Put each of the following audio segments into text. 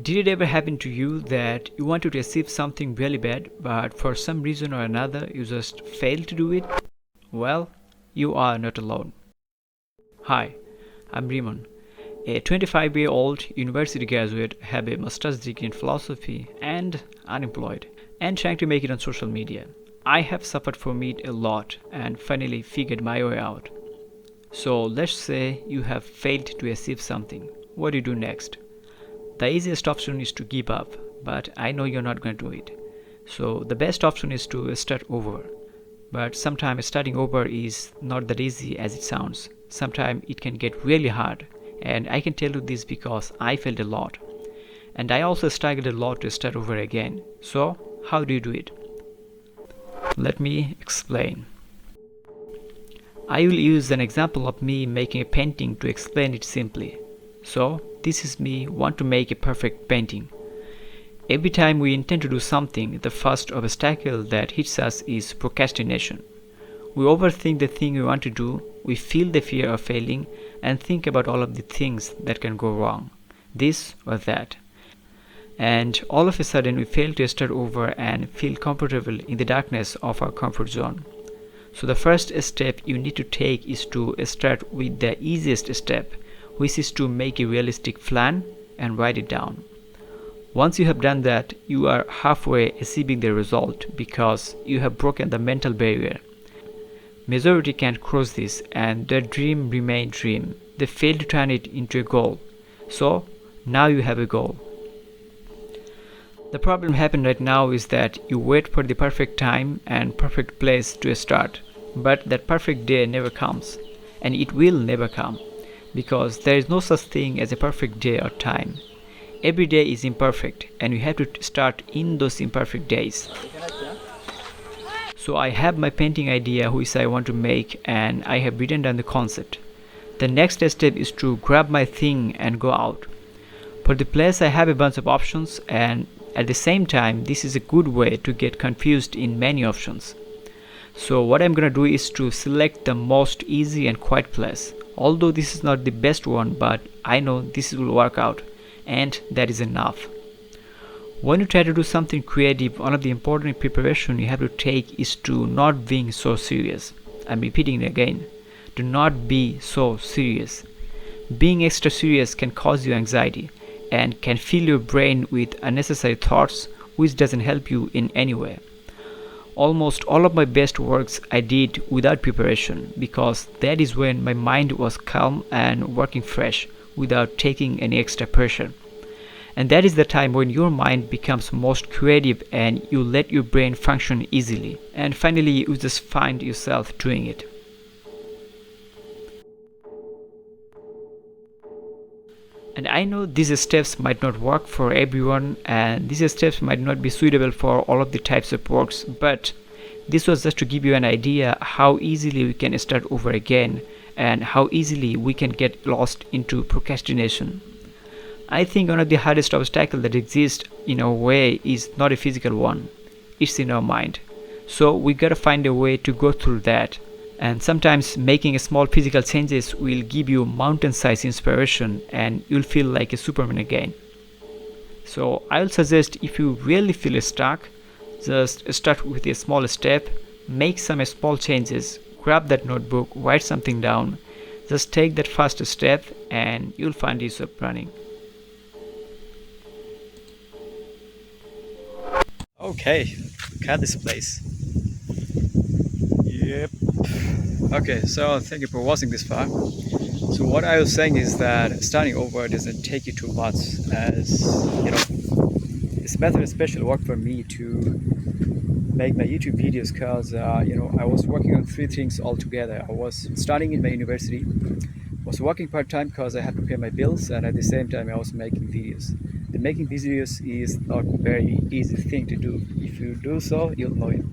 Did it ever happen to you that you wanted to achieve something really bad, but for some reason or another you just failed to do it? Well, you are not alone. Hi, I'm Riman, a 25-year-old university graduate, have a master's degree in philosophy and unemployed, and trying to make it on social media. I have suffered from it a lot and finally figured my way out. So let's say you have failed to achieve something. What do you do next? The easiest option is to give up, but I know you're not going to do it. So the best option is to start over. But sometimes starting over is not that easy as it sounds. Sometimes it can get really hard, and I can tell you this because I failed a lot. And I also struggled a lot to start over again. So, how do you do it? Let me explain. I will use an example of me making a painting to explain it simply. So, this is me want to make a perfect painting. Every time we intend to do something, the first obstacle that hits us is procrastination. We overthink the thing we want to do, we feel the fear of failing, and think about all of the things that can go wrong, this or that. And all of a sudden, we fail to start over and feel comfortable in the darkness of our comfort zone. So, the first step you need to take is to start with the easiest step, which is to make a realistic plan and write it down. Once you have done that, you are halfway achieving the result because you have broken the mental barrier. Majority can't cross this and their dream remain dream. They fail to turn it into a goal. So now you have a goal. The problem happening right now is that you wait for the perfect time and perfect place to start. But that perfect day never comes, and it will never come because there is no such thing as a perfect day or time. Every day is imperfect and you have to start in those imperfect days. So I have my painting idea which I want to make and I have written down the concept. The next step is to grab my thing and go out. For the place I have a bunch of options, and at the same time this is a good way to get confused in many options. So what I'm gonna do is to select the most easy and quiet place. Although this is not the best one, but I know this will work out. And that is enough. When you try to do something creative, one of the important preparation you have to take is to not being so serious. I'm repeating it again. Do not be so serious. Being extra serious can cause you anxiety and can fill your brain with unnecessary thoughts which doesn't help you in any way. Almost all of my best works I did without preparation because that is when my mind was calm and working fresh without taking any extra pressure. And that is the time when your mind becomes most creative and you let your brain function easily. And finally, you just find yourself doing it. And I know these steps might not work for everyone and these steps might not be suitable for all of the types of works, but this was just to give you an idea how easily we can start over again and how easily we can get lost into procrastination. I think one of the hardest obstacles that exists in our way is not a physical one, it's in our mind. So we gotta find a way to go through that. And sometimes making a small physical changes will give you mountain-sized inspiration and you'll feel like a Superman again. So I'll suggest if you really feel stuck, just start with a small step, make some small changes, grab that notebook, write something down, just take that first step and you'll find yourself running. Okay, cut this place. Yep. Okay, so thank you for watching this far. So what I was saying is that starting over doesn't take you too much, as you know, this method especially worked for me to make my YouTube videos because I was working on three things all together. I was studying in my university, was working part-time because I had to pay my bills, and at the same time I was making videos. And making videos is not a very easy thing to do. If you do so, you'll know it.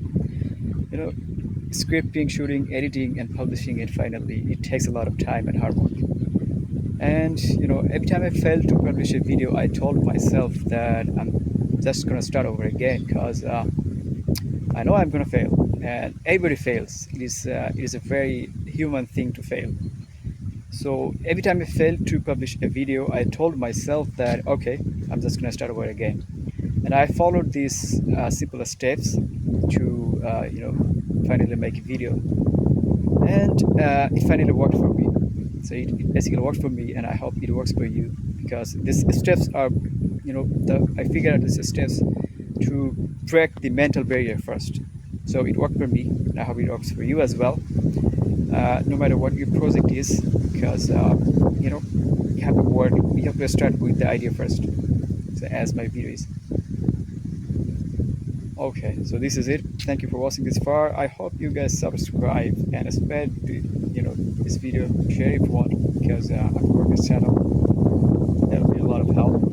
Scripting, shooting, editing, and publishing it finally, it takes a lot of time and hard work. And every time I failed to publish a video, I told myself that I'm just gonna start over again because I know I'm gonna fail, and everybody fails. It is a very human thing to fail. So every time I failed to publish a video, I told myself that okay, I'm just gonna start over again, and I followed these simple steps to finally make a video, and it finally worked for me. So it basically worked for me, and I hope it works for you because these steps are, I figured out these steps to break the mental barrier first. So it worked for me, and I hope it works for you as well. No matter what your project is, because you have to work, you have to start with the idea first. So as my video is. Okay, so this is it. Thank you for watching this far. I hope you guys subscribe and spread this video, share if you want, because I'm working this channel. That'll be a lot of help.